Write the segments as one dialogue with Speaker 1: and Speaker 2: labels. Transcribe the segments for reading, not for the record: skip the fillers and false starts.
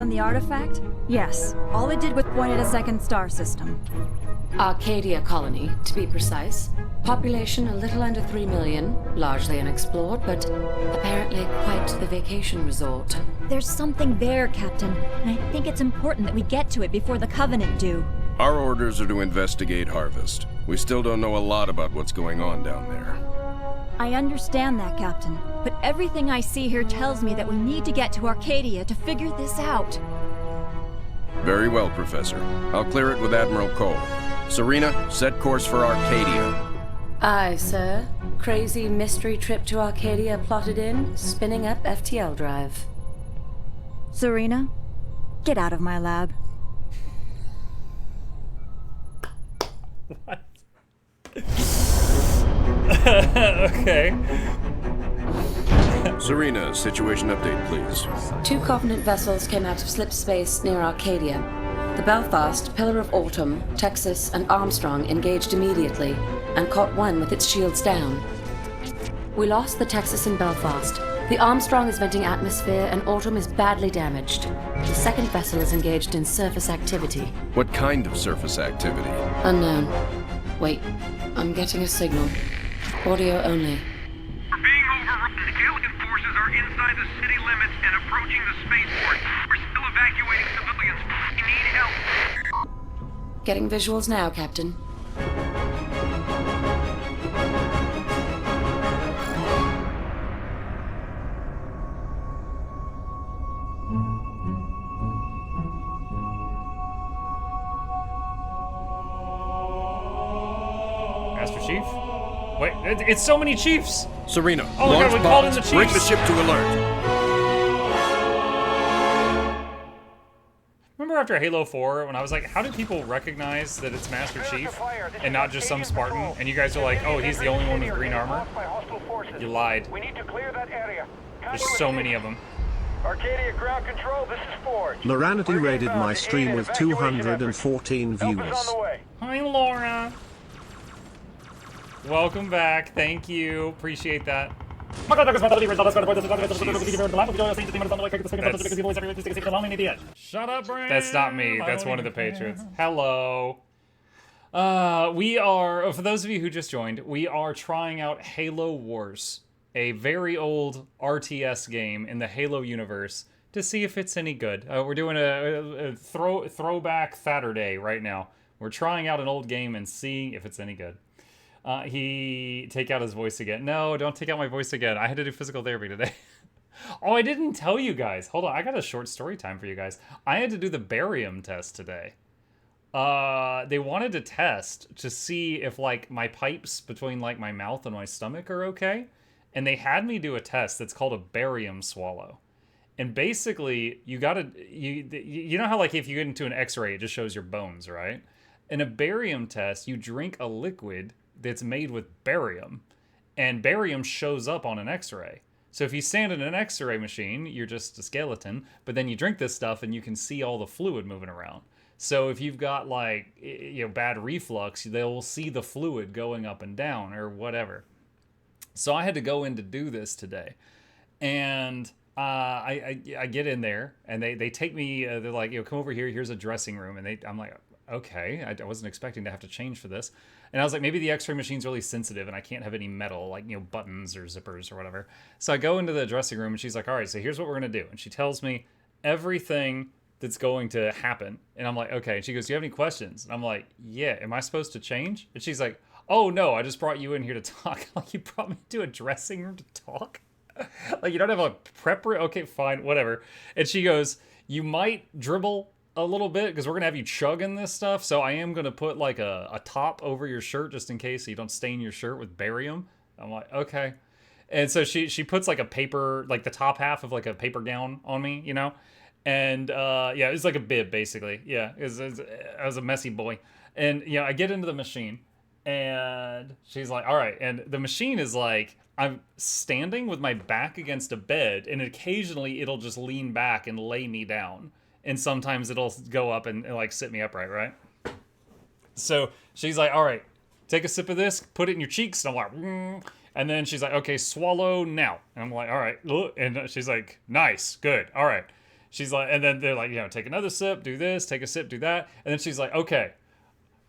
Speaker 1: On the artifact? Yes. All it did was point at a second star system.
Speaker 2: Arcadia colony, to be precise. Population a little under 3 million, largely unexplored, but apparently quite the vacation resort.
Speaker 1: There's something there, Captain, and I think it's important that we get to it before the Covenant do.
Speaker 3: Our orders are to investigate Harvest. We still don't know a lot about what's going on down there.
Speaker 1: I understand that, Captain, but everything I see here tells me that we need to get to Arcadia to figure this out.
Speaker 3: Very well, Professor. I'll clear it with Admiral Cole. Serena, set course for Arcadia.
Speaker 2: Aye, sir. Crazy mystery trip to Arcadia plotted in, spinning up FTL drive.
Speaker 1: Serena, get out of my lab.
Speaker 4: What? Okay.
Speaker 3: Serena, situation update, please.
Speaker 2: 2 Covenant vessels came out of slip space near Arcadia. The Belfast, Pillar of Autumn, Texas, and Armstrong engaged immediately and caught one with its shields down. We lost the Texas and Belfast. The Armstrong is venting atmosphere and Autumn is badly damaged. The second vessel is engaged in surface activity.
Speaker 3: What kind of surface activity?
Speaker 2: Unknown. Wait, I'm getting a signal. Audio only.
Speaker 5: We're being overrun. Alien forces are inside the city limits and approaching the spaceport. We're still evacuating civilians. We need help.
Speaker 2: Getting visuals now, Captain.
Speaker 4: Master Chief? Wait, it's so many chiefs!
Speaker 3: Serena,
Speaker 4: Oh my
Speaker 3: launch
Speaker 4: God, we called in
Speaker 3: pods.
Speaker 4: the chiefs.
Speaker 3: Bring the ship to alert.
Speaker 4: Remember after Halo 4 when I was like, how do people recognize that it's Master Chief and not just some Spartan? And you guys are like, oh, he's the only one with green armor? You lied.
Speaker 5: We need to clear that area.
Speaker 4: There's so many of them.
Speaker 5: Arcadia ground control, this is Forge.
Speaker 6: Loranity raided my stream with 214
Speaker 5: Help is on
Speaker 6: viewers.
Speaker 5: the way.
Speaker 4: Hi, Laura. Welcome back. Thank you. Appreciate that. Shut up, Brian. That's not me. That's one of the Patriots. Hello. We are, for those of you who just joined, we are trying out Halo Wars, a very old RTS game in the Halo universe, to see if it's any good. We're doing a throwback Saturday right now. We're trying out an old game and seeing if it's any good. Take out his voice again. No, don't take out my voice again. I had to do physical therapy today. Oh, I didn't tell you guys. Hold on, I got a short story time for you guys. I had to do the barium test today. They wanted to test to see if, like, my pipes between, like, my mouth and my stomach are okay. And they had me do a test that's called a barium swallow. And basically, you know how, like, if you get into an x-ray, it just shows your bones, right? In a barium test, you drink a liquid that's made with barium, and barium shows up on an x-ray. So if you stand in an x-ray machine, you're just a skeleton, but then you drink this stuff and you can see all the fluid moving around. So if you've got, like, bad reflux, they'll see the fluid going up and down or whatever. So I had to go in to do this today, and I get in there, and they take me. They're like, come over here. Here's a dressing room, and I'm like, okay. I wasn't expecting to have to change for this, and I was like, maybe the X-ray machine's really sensitive, and I can't have any metal, like, buttons or zippers or whatever. So I go into the dressing room, and she's like, all right, so here's what we're gonna do, and she tells me everything that's going to happen, and I'm like, okay. And she goes, do you have any questions? And I'm like, yeah. Am I supposed to change? And she's like, oh no, I just brought you in here to talk. Like, you brought me to a dressing room to talk? Like, you don't have a prep room? Okay, fine, whatever. And she goes, you might dribble a little bit because we're gonna have you chugging this stuff, so I am gonna put, like, a top over your shirt just in case so you don't stain your shirt with barium. I'm like, okay. And so she puts, like, a paper, like, the top half of, like, a paper gown on me, and yeah, it's like a bib basically. Yeah, I was a messy boy. And I get into the machine, and she's like, all right. And the machine is like, I'm standing with my back against a bed, and occasionally it'll just lean back and lay me down. And sometimes it'll go up and like sit me upright, right? So she's like, all right, take a sip of this, put it in your cheeks. And I'm like, and then she's like, okay, swallow now. And I'm like, all right. And she's like, nice, good, all right. She's like, and then they're like, take another sip, do this, take a sip, do that. And then she's like, okay.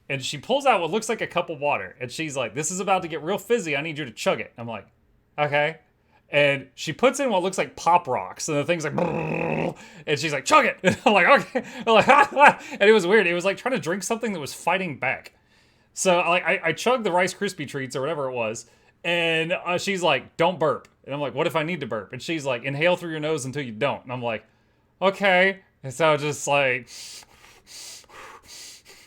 Speaker 4: And she pulls out what looks like a cup of water. And she's like, this is about to get real fizzy. I need you to chug it. I'm like, okay. And she puts in what looks like Pop Rocks. And the thing's like, and she's like, chug it. And I'm like, okay. I'm like, and it was weird. It was like trying to drink something that was fighting back. So I chugged the Rice Krispie treats or whatever it was. And she's like, don't burp. And I'm like, what if I need to burp? And she's like, inhale through your nose until you don't. And I'm like, okay. And so just like,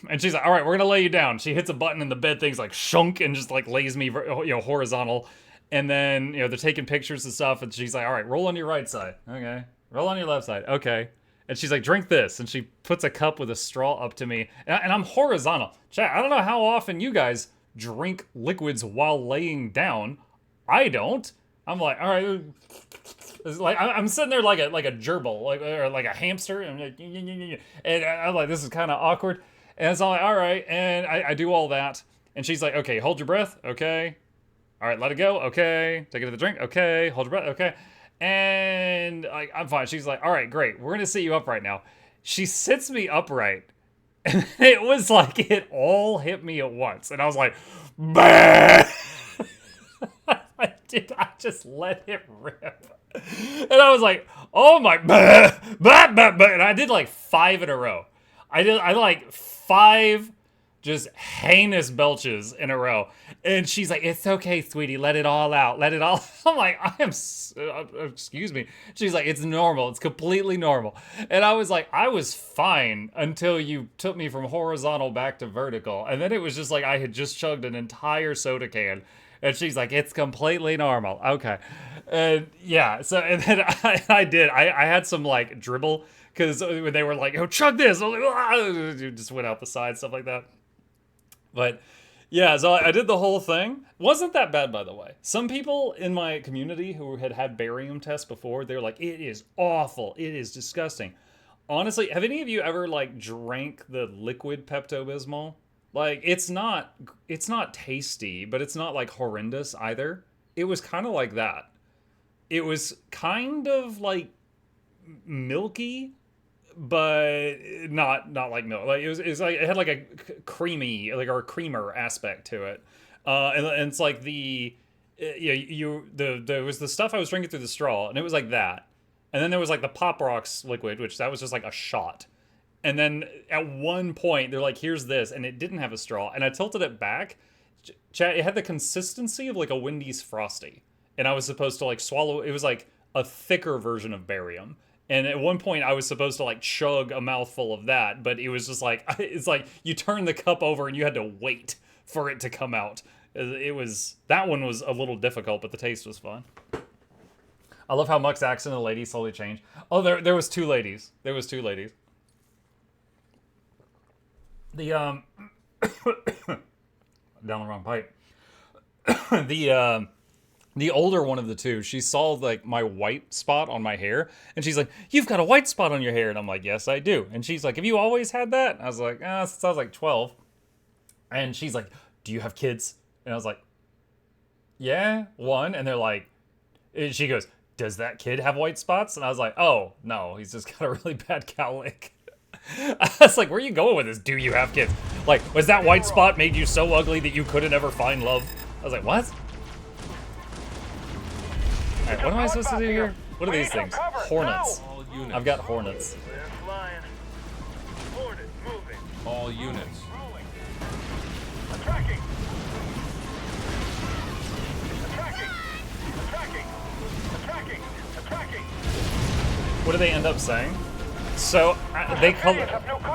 Speaker 4: and she's like, all right, we're gonna lay you down. She hits a button and the bed thing's like shunk and just like lays me, horizontal. And then, they're taking pictures and stuff. And she's like, all right, roll on your right side. Okay. Roll on your left side. Okay. And she's like, drink this. And she puts a cup with a straw up to me. And I'm horizontal. Chat, I don't know how often you guys drink liquids while laying down. I don't. I'm like, all right. It's like I'm sitting there like a gerbil, or like a hamster, and I'm like, this is kind of awkward. And so I'm like, all right, and I do all that, and she's like, okay, hold your breath, okay, all right, let it go, okay, take another drink, okay, hold your breath, okay, and I'm fine. She's like, all right, great, we're gonna sit you up right now. She sits me upright, and it was like it all hit me at once, and I was like, bah! I just let it rip. And I was like, oh my, bah, bah, bah, bah. And I did like 5 in a row. I like 5 just heinous belches in a row. And she's like, it's okay, sweetie, let it all out, let it all. I'm like, excuse me. She's like, it's normal, it's completely normal. And I was like, I was fine until you took me from horizontal back to vertical. And then it was just like I had just chugged an entire soda can. And she's like, it's completely normal. Okay. And yeah, so, and then I did. I had some like dribble, because when they were like, oh, chug this, I was like, ah! Just went out the side, stuff like that. But yeah, so I did the whole thing. Wasn't that bad, by the way. Some people in my community who had barium tests before, they're like, it is awful. It is disgusting. Honestly, have any of you ever like drank the liquid Pepto-Bismol? Like, it's not tasty, but it's not like horrendous either. It was kind of like that. It was kind of like milky, but not like milk. Like it was like it had like a creamy, like, or a creamer aspect to it. And it's like there was the stuff I was drinking through the straw, and it was like that. And then there was like the Pop Rocks liquid, which that was just like a shot. And then at one point, they're like, here's this. And it didn't have a straw. And I tilted it back. Chat, it had the consistency of like a Wendy's Frosty. And I was supposed to like swallow. It was like a thicker version of barium. And at one point, I was supposed to like chug a mouthful of that. But it was just like, it's like you turn the cup over and you had to wait for it to come out. That one was a little difficult, but the taste was fun. I love how Muck's accent and the lady slowly changed. Oh, there was 2 ladies. There was 2 ladies. The down the wrong pipe. The older one of the 2, she saw like my white spot on my hair, and she's like, "You've got a white spot on your hair," and I'm like, "Yes, I do." And she's like, "Have you always had that?" And I was like, since I was like 12. And she's like, "Do you have kids?" And I was like, "Yeah, 1." And they're like, and she goes, "Does that kid have white spots?" And I was like, "Oh no, he's just got a really bad cowlick." I was like, where are you going with this? Do you have kids? Like, was that white spot made you so ugly that you couldn't ever find love? I was like, what? Alright, what am I supposed to do here? What are these things? Hornets. I've got hornets.
Speaker 7: All units.
Speaker 5: Attacking!
Speaker 4: What do they end up saying? So,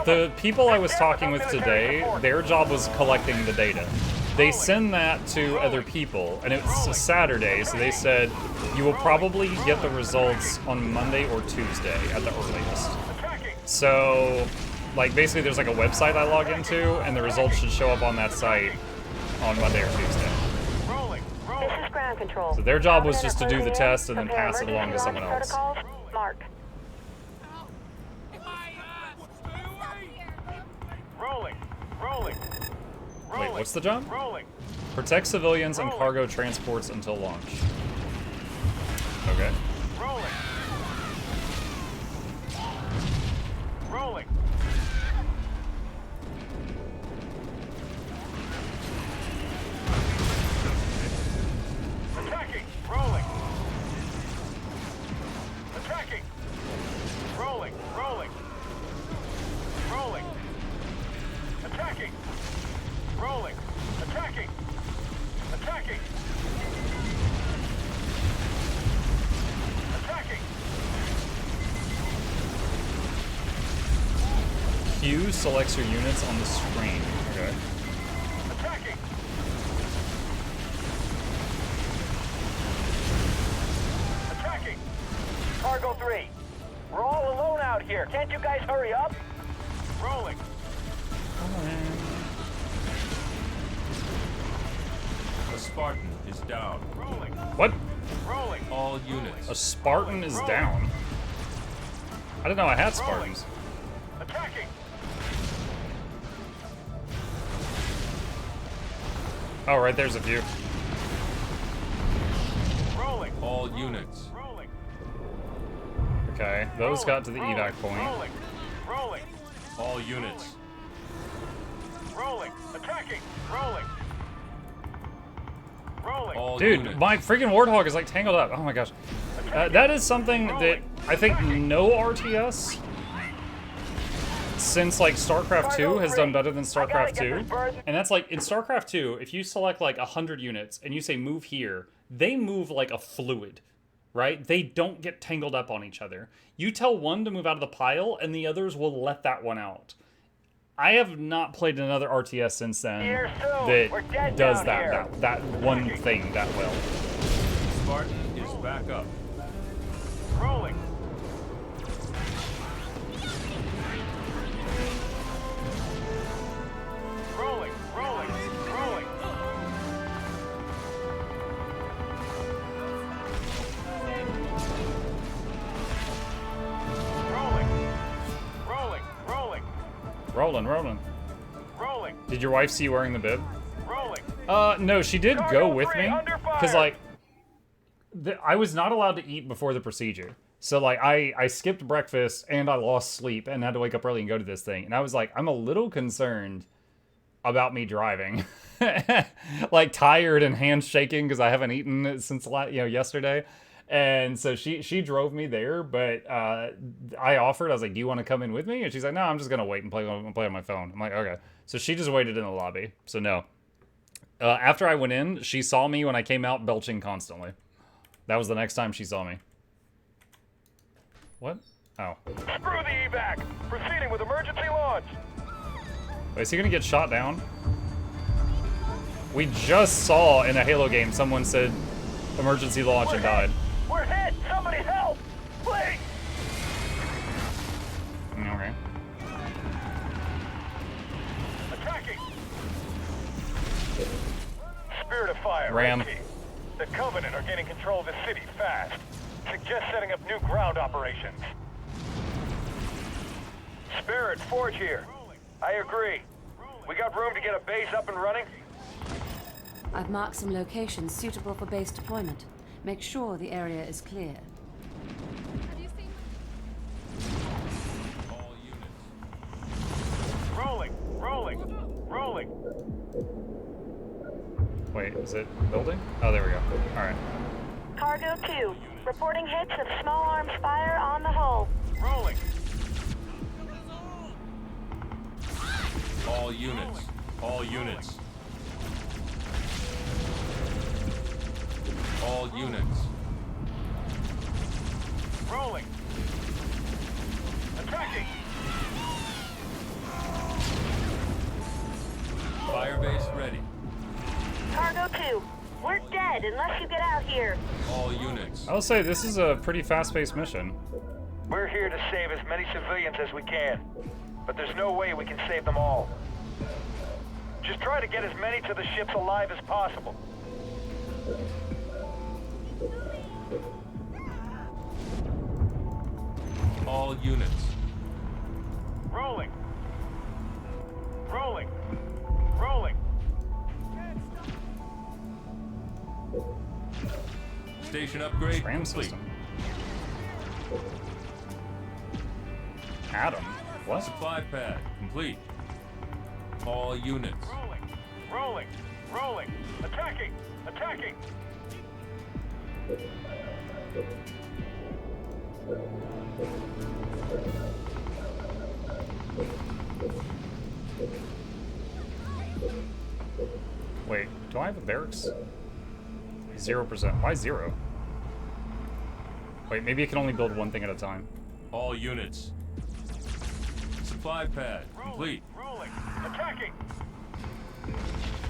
Speaker 4: the people I was talking with today, their job was collecting the data. They send that to other people, and it's a Saturday, so they said, you will probably get the results on Monday or Tuesday at the earliest. So, like, basically there's like a website I log into, and the results should show up on that site on Monday or Tuesday.
Speaker 8: This is ground control.
Speaker 4: So their job was just to do the test and then pass it along to someone else.
Speaker 8: Mark.
Speaker 4: Wait, what's the job? Protect civilians and cargo transports until launch. Okay. Q selects your units on the screen. Okay.
Speaker 5: Attacking! Attacking! Cargo 3. We're all alone out here. Can't you guys hurry up? Rolling.
Speaker 7: A Spartan is down.
Speaker 5: Rolling.
Speaker 4: What?
Speaker 5: Rolling.
Speaker 7: All units.
Speaker 4: A Spartan is down. I didn't know I had Spartans.
Speaker 5: Attacking!
Speaker 4: Oh, right there's a few.
Speaker 5: Rolling.
Speaker 7: All units.
Speaker 5: Rolling.
Speaker 4: Okay, those got to the evac point.
Speaker 5: Rolling. Rolling.
Speaker 7: All units.
Speaker 5: Rolling. Attacking. Rolling. Rolling.
Speaker 7: All
Speaker 4: Dude,
Speaker 7: units.
Speaker 4: my freaking Warthog is like tangled up. Oh my gosh. That is something that I think no RTS since like StarCraft 2 has done better than StarCraft 2. And that's like in StarCraft 2, if you select like 100 units and you say move here, they move like a fluid, right? They don't get tangled up on each other. You tell one to move out of the pile and the others will let that one out. I have not played another RTS since then that does that one thing that well.
Speaker 7: Spartan is back up.
Speaker 5: Rolling. Rolling. Rolling. Rolling. Rolling. Rolling. Rolling.
Speaker 4: Rolling.
Speaker 5: Rolling.
Speaker 4: Did your wife see you wearing the bib?
Speaker 5: Rolling.
Speaker 4: No, she did go with me.
Speaker 5: Under fire.
Speaker 4: Because, like, I was not allowed to eat before the procedure. So, like, I skipped breakfast and I lost sleep and had to wake up early and go to this thing. And I was like, I'm a little concerned about me driving. Like, tired and hands shaking because I haven't eaten since, yesterday. And so she drove me there, but I offered. I was like, "Do you want to come in with me?" And she's like, "No, I'm just gonna wait and play on my phone." I'm like, "Okay." So she just waited in the lobby. So no. After I went in, she saw me when I came out belching constantly. That was the next time she saw me. What? Oh.
Speaker 5: Screw the evac. Proceeding with emergency launch.
Speaker 4: Wait, is he gonna get shot down? We just saw in a Halo game someone said emergency launch and died.
Speaker 5: We're hit. Somebody help. Please.
Speaker 4: Okay.
Speaker 5: Attacking. Spirit of fire.
Speaker 4: Ram.
Speaker 5: Red team. The Covenant are gaining control of the city fast. Suggest setting up new ground operations. Spirit, Forge here. I agree. We got room to get a base up and running?
Speaker 2: I've marked some locations suitable for base deployment. Make sure the area is clear.
Speaker 7: All units.
Speaker 5: Rolling, rolling, rolling.
Speaker 4: Wait, is it building? Oh, there we go. Alright.
Speaker 8: Cargo 2, reporting hits of small arms fire on the hull.
Speaker 5: Rolling.
Speaker 7: All units. All units. All units.
Speaker 5: Rolling. Attacking.
Speaker 7: Firebase ready.
Speaker 8: Cargo 2, we're dead unless you get out here.
Speaker 7: All units.
Speaker 4: I'll say this is a pretty fast-paced mission.
Speaker 5: We're here to save as many civilians as we can, but there's no way we can save them all. Just try to get as many to the ships alive as possible.
Speaker 7: All units.
Speaker 5: Rolling. Rolling. Rolling.
Speaker 7: Station upgrade
Speaker 4: Tram
Speaker 7: complete.
Speaker 4: system. Adam. What?
Speaker 7: Supply pad complete. All units.
Speaker 5: Rolling. Rolling. Rolling. Attacking. Attacking.
Speaker 4: Wait, do I have a barracks? 0%. Why 0? Wait, maybe it can only build one thing at a time.
Speaker 7: All units. Supply pad complete.
Speaker 5: Rolling. Attacking.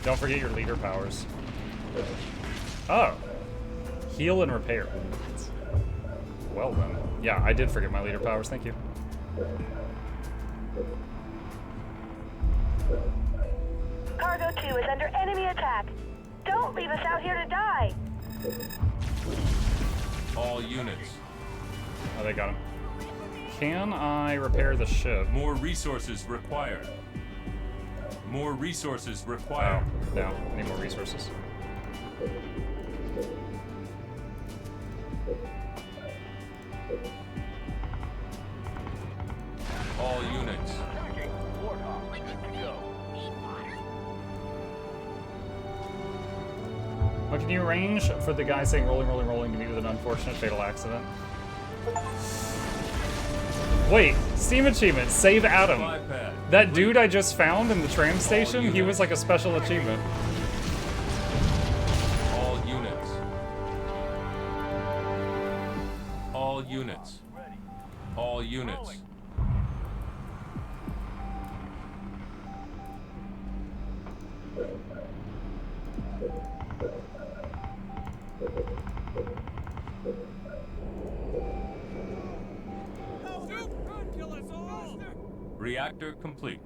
Speaker 4: Don't forget your leader powers. Oh. Heal and repair. Well then. Yeah, I did forget my leader powers, thank you.
Speaker 8: Cargo 2 is under enemy attack. Don't leave us out here to die.
Speaker 7: All units.
Speaker 4: Oh, they got him. Can I repair the ship?
Speaker 7: More resources required. More resources required.
Speaker 4: Oh, no. I need more resources.
Speaker 7: All units.
Speaker 5: Attacking. Warthog. Good to go.
Speaker 4: What can you arrange for the guy saying rolling, rolling, rolling to meet with an unfortunate fatal accident? Wait, Steam achievement, save Adam.
Speaker 7: Supply pad.
Speaker 4: That dude I just found in the tram station, he was like a special achievement.
Speaker 7: All units. All units. All units. Reactor complete.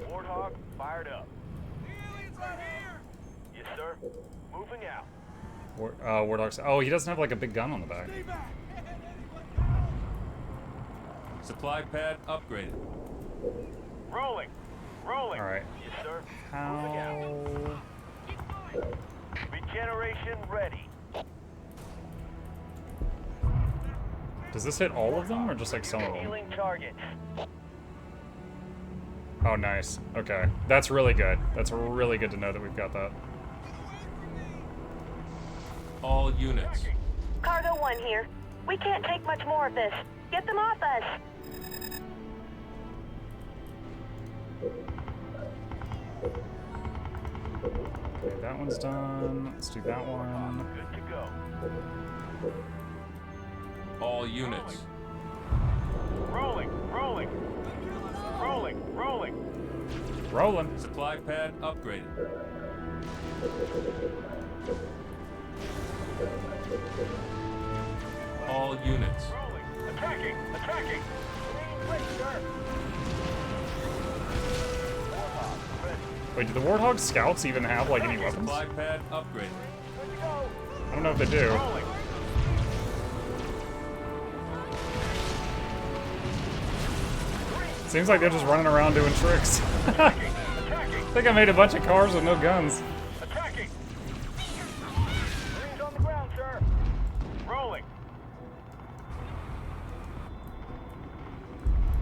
Speaker 5: Warthog fired up. The aliens are here. Yes, sir. Moving out.
Speaker 4: Warthog's. Oh, he doesn't have like a big gun on the back.
Speaker 7: Supply pad upgraded.
Speaker 5: Rolling. Rolling.
Speaker 4: All right.
Speaker 5: Yes, sir.
Speaker 4: How?
Speaker 5: Regeneration ready.
Speaker 4: Does this hit all of them or just like some of them?
Speaker 5: Healing targets.
Speaker 4: Oh, nice. Okay. That's really good. That's really good to know that we've got that.
Speaker 7: All units.
Speaker 8: Cargo 1 here. We can't take much more of this. Get them off us.
Speaker 4: Okay, that one's done. Let's do that one.
Speaker 5: Good to go.
Speaker 7: All units.
Speaker 5: Rolling. Rolling. Rolling. Rolling.
Speaker 4: Rolling.
Speaker 7: Supply pad upgraded. All units.
Speaker 5: Rolling. Attacking. Attacking. Ready, sir. Warthog ready.
Speaker 4: Wait, do the Warthog scouts even have like any weapons?
Speaker 7: Supply pad upgraded.
Speaker 5: Good to go.
Speaker 4: I don't know if they do.
Speaker 5: Rolling.
Speaker 4: Seems like they're just running around doing tricks. I
Speaker 5: Attacking.
Speaker 4: think I made a bunch of cars with no guns.
Speaker 5: Attacking. Marines on the ground, sir. Rolling.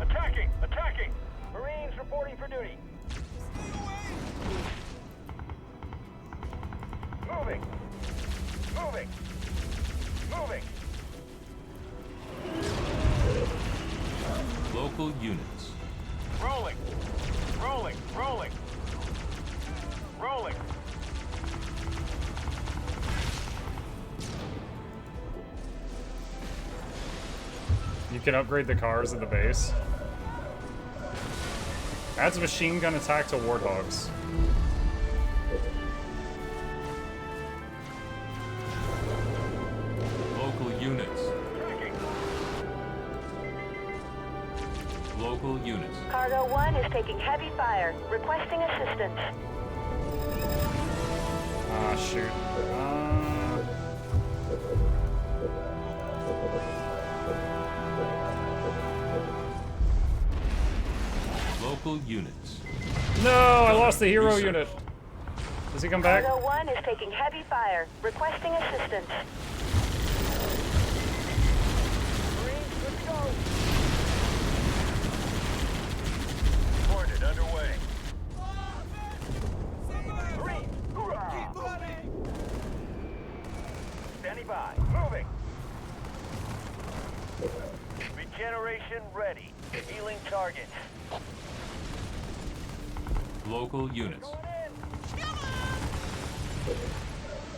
Speaker 5: Attacking. Attacking. Marines reporting for duty. Moving. Moving. Moving.
Speaker 7: Local units.
Speaker 5: Rolling. Rolling. Rolling. Rolling.
Speaker 4: You can upgrade the cars at the base. Adds machine gun attack to Warthogs.
Speaker 7: Local units.
Speaker 5: Attacking.
Speaker 7: Local units.
Speaker 8: Cargo 1 is taking heavy fire. Requesting assistance.
Speaker 4: Ah, shoot.
Speaker 7: Local units.
Speaker 4: No, I lost the hero unit. Does he come back?
Speaker 8: Cargo 1 is taking heavy fire. Requesting assistance.
Speaker 5: Marines, good to go. Boarded underway. Marines, hoorah! Standing by. Moving. Regeneration ready. Healing targets.
Speaker 7: Local units.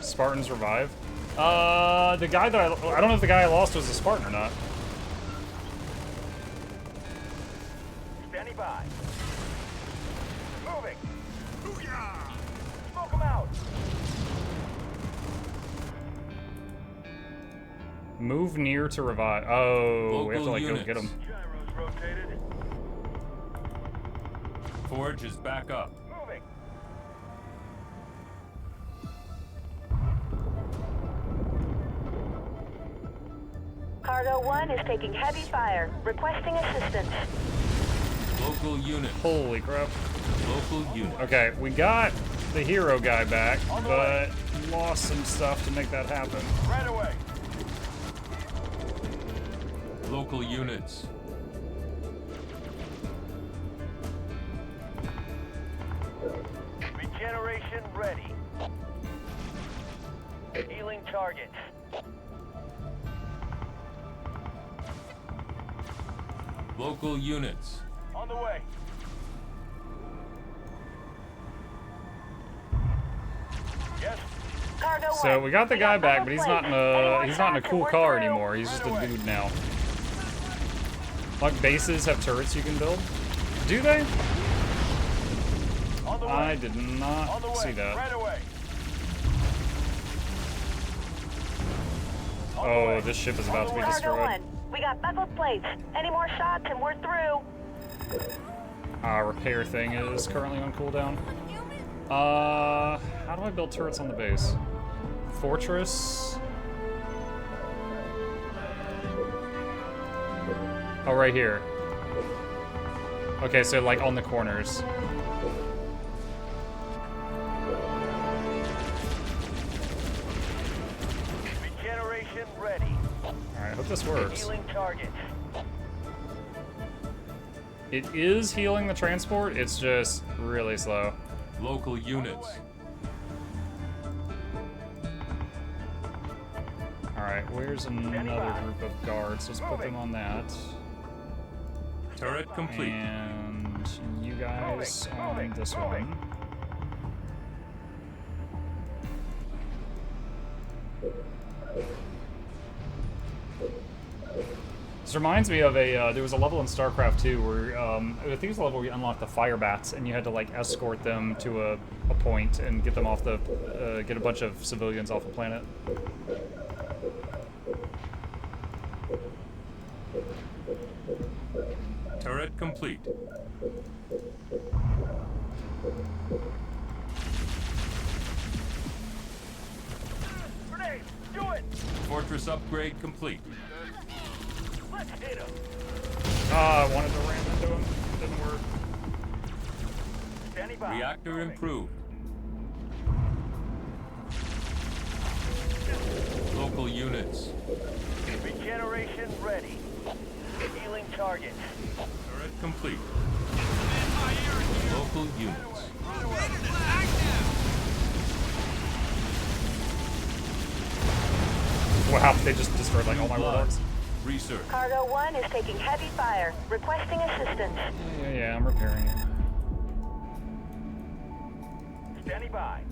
Speaker 4: Spartans revive. The guy that I don't know if the guy I lost was a Spartan or not.
Speaker 5: Standing by. Moving. Smoke him out.
Speaker 4: Move near to revive. Oh, we have to like go get him.
Speaker 5: Gyros rotated.
Speaker 7: Forge is back up.
Speaker 5: Moving.
Speaker 8: Cargo 1 is taking heavy fire. Requesting assistance.
Speaker 7: Local unit.
Speaker 4: Holy crap.
Speaker 7: Local unit.
Speaker 4: Okay, we got the hero guy back, but lost some stuff to make that happen.
Speaker 5: Right away.
Speaker 7: Local units.
Speaker 5: Regeneration ready. Healing targets.
Speaker 7: Local units.
Speaker 5: On the way. Yes.
Speaker 8: Cargo 1.
Speaker 4: So we got the guy back, but he's not in a cool car
Speaker 8: through.
Speaker 4: anymore. He's just a dude now. Like bases have turrets you can build. Do they?
Speaker 5: On the way.
Speaker 4: I did not
Speaker 5: On the way.
Speaker 4: see that.
Speaker 5: Right away. On the
Speaker 4: Oh,
Speaker 5: way.
Speaker 4: this ship is about to be
Speaker 8: Cargo
Speaker 4: destroyed.
Speaker 8: 1. We got buckled plates. Any more shots and we're through.
Speaker 4: Repair thing is currently on cooldown. How do I build turrets on the base? Fortress. Oh, right here. Okay, so like on the corners.
Speaker 5: Regeneration ready.
Speaker 4: Alright, hope this works.
Speaker 5: Healing targets.
Speaker 4: It is healing the transport, it's just really slow.
Speaker 7: Local units.
Speaker 4: Alright, where's another group of guards? Let's put them on that.
Speaker 7: Turret complete.
Speaker 4: And you guys on this one. This reminds me of a, there was a level in StarCraft 2 where, I think it was a level where you unlocked the fire bats and you had to like escort them to a point and get them off the, get a bunch of civilians off the planet.
Speaker 7: Turret complete.
Speaker 5: Grenade. Do it.
Speaker 7: Fortress upgrade complete.
Speaker 5: Let's hit him.
Speaker 4: Ah, I wanted to ram into him. Didn't work.
Speaker 5: Standing by.
Speaker 7: Reactor
Speaker 5: Moving.
Speaker 7: improved. Local units.
Speaker 5: Regeneration ready. Healing targets.
Speaker 7: Turret complete. Local units.
Speaker 4: Wow, they just destroyed like all my warlocks.
Speaker 7: Research.
Speaker 8: Cargo 1 is taking heavy fire. Requesting assistance.
Speaker 4: Yeah, I'm repairing it.
Speaker 5: Standing by.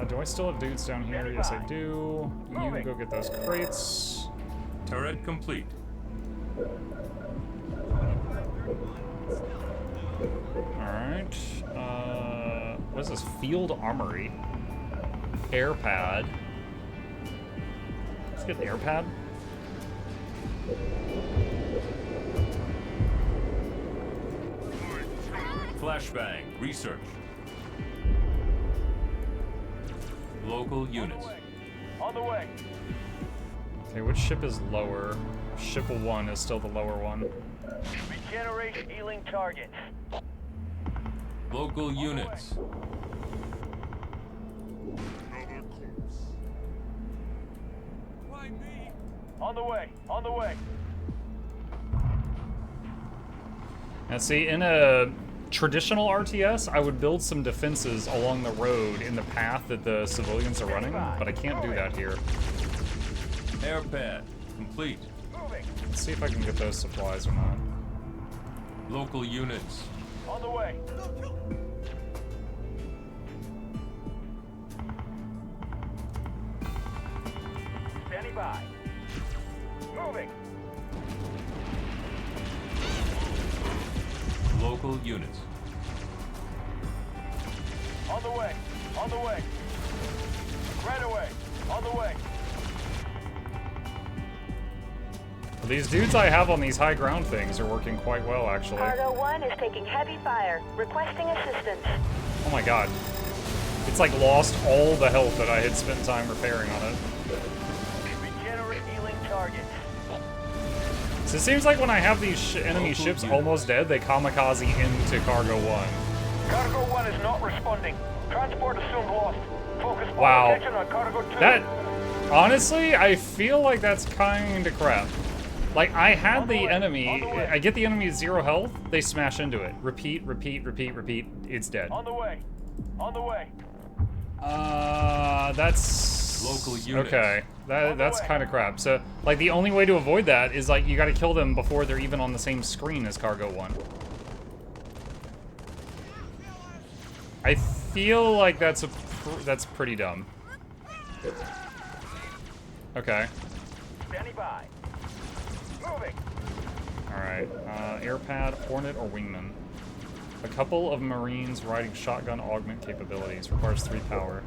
Speaker 4: Do I still have dudes down here? Yes, I do. You go get those crates.
Speaker 7: Turret complete.
Speaker 4: Alright. What is this? Field Armory. Air pad. Let's get the air pad.
Speaker 7: Flashbang. Research. Local units.
Speaker 5: On the way.
Speaker 4: Okay, which ship is lower? Ship 1 is still the lower one.
Speaker 5: Regeneration healing targets.
Speaker 7: Local units.
Speaker 5: On the way. On the way.
Speaker 4: Now see, in a traditional RTS, I would build some defenses along the road in the path that the civilians are running, but I can't do that here.
Speaker 7: Air pad complete.
Speaker 5: Moving.
Speaker 4: Let's see if I can get those supplies or not.
Speaker 7: Local units.
Speaker 5: On the way. by. Moving.
Speaker 7: Local units.
Speaker 5: On the way. On the way. Right away. On the way.
Speaker 4: These dudes I have on these high ground things are working quite well, actually.
Speaker 8: Cargo 1 is taking heavy fire. Requesting assistance.
Speaker 4: Oh my god. It's like lost all the health that I had spent time repairing on it.
Speaker 5: Regenerate healing targets.
Speaker 4: So it seems like when I have these enemy ships almost dead, they kamikaze into Cargo 1.
Speaker 5: Cargo 1 is not responding. Transport assumed lost. Focus all
Speaker 4: Wow.
Speaker 5: attention on Cargo 2.
Speaker 4: That, honestly, I feel like that's kind of crap. Like, I had the enemy, I get the enemy at 0 health, they smash into it. Repeat, repeat, repeat, repeat, it's dead.
Speaker 5: On the way. On the way.
Speaker 4: That's...
Speaker 7: Local units.
Speaker 4: Okay, that's kind of crap. So, like, the only way to avoid that is, like, you gotta kill them before they're even on the same screen as Cargo 1. I feel like that's pretty dumb. Okay.
Speaker 5: Standing by. Moving.
Speaker 4: Alright, air pad, Hornet, or Wingman. A couple of Marines riding shotgun augment capabilities. Requires 3 power.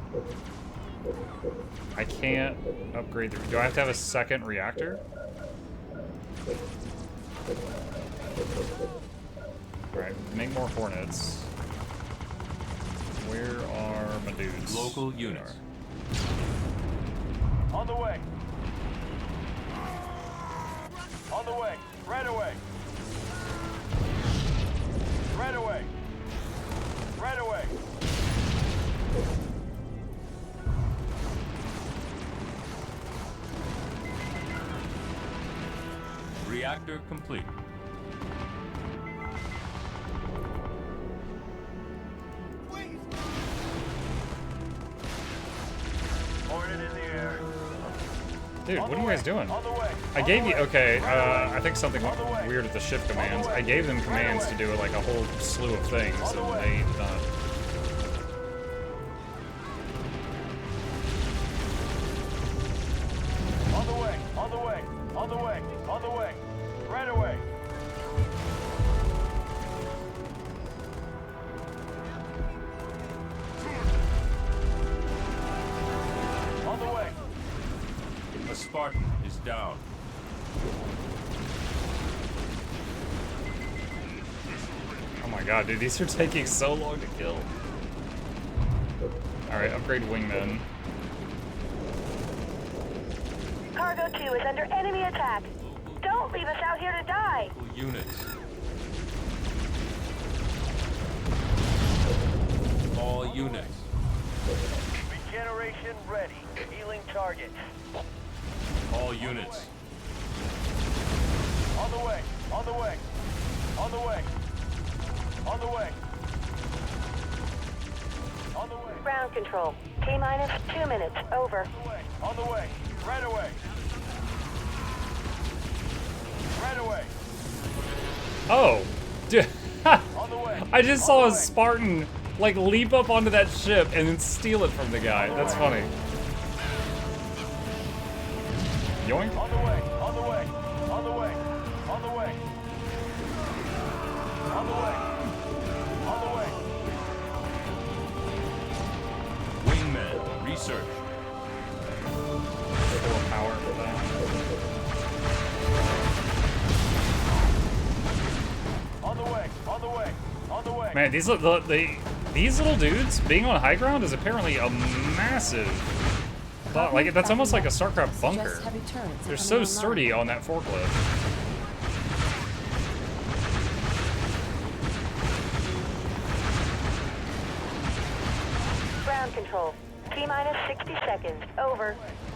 Speaker 4: I can't upgrade the... Do I have to have a second reactor? Alright, make more Hornets. Where are my dudes?
Speaker 7: Local units.
Speaker 5: On the way. On the way. Right away. Right away. Right away.
Speaker 7: Reactor complete.
Speaker 5: Hornet in the air.
Speaker 4: Dude, what are you guys doing?
Speaker 5: On the way.
Speaker 4: I gave you... Okay, I think something went weird with the shift commands. I gave them commands to do like a whole slew of things, and they did not.
Speaker 5: On the way. On the way. On the way. On the way. Right away. On the way.
Speaker 7: A Spartan is down.
Speaker 4: Oh my god, dude, these are taking so long to kill. Alright, upgrade Wingman.
Speaker 8: Cargo 2 is under enemy attack. Don't leave us out here to die.
Speaker 7: Local units. All units.
Speaker 5: Regeneration ready. Healing targets.
Speaker 7: All units.
Speaker 5: On the way. On the way. On the way. On the way. On the way.
Speaker 8: Ground control. T-minus 2 minutes. Over.
Speaker 5: On the way. Right away. Right away.
Speaker 4: Oh! Dude,
Speaker 5: On the way.
Speaker 4: I just saw a Spartan, like, leap up onto that ship and then steal it from the guy. That's funny. Yoink.
Speaker 5: On the way. On the way. On the way. On the way. On the way. On the way.
Speaker 7: Wingman. Research.
Speaker 4: Full power for that.
Speaker 5: On the way. On the way. On the way.
Speaker 4: Man, these little dudes being on high ground is apparently a massive thought. Like, that's almost like a StarCraft bunker. They're so sturdy on that forklift.
Speaker 8: Ground control. T-minus 60 seconds. Over.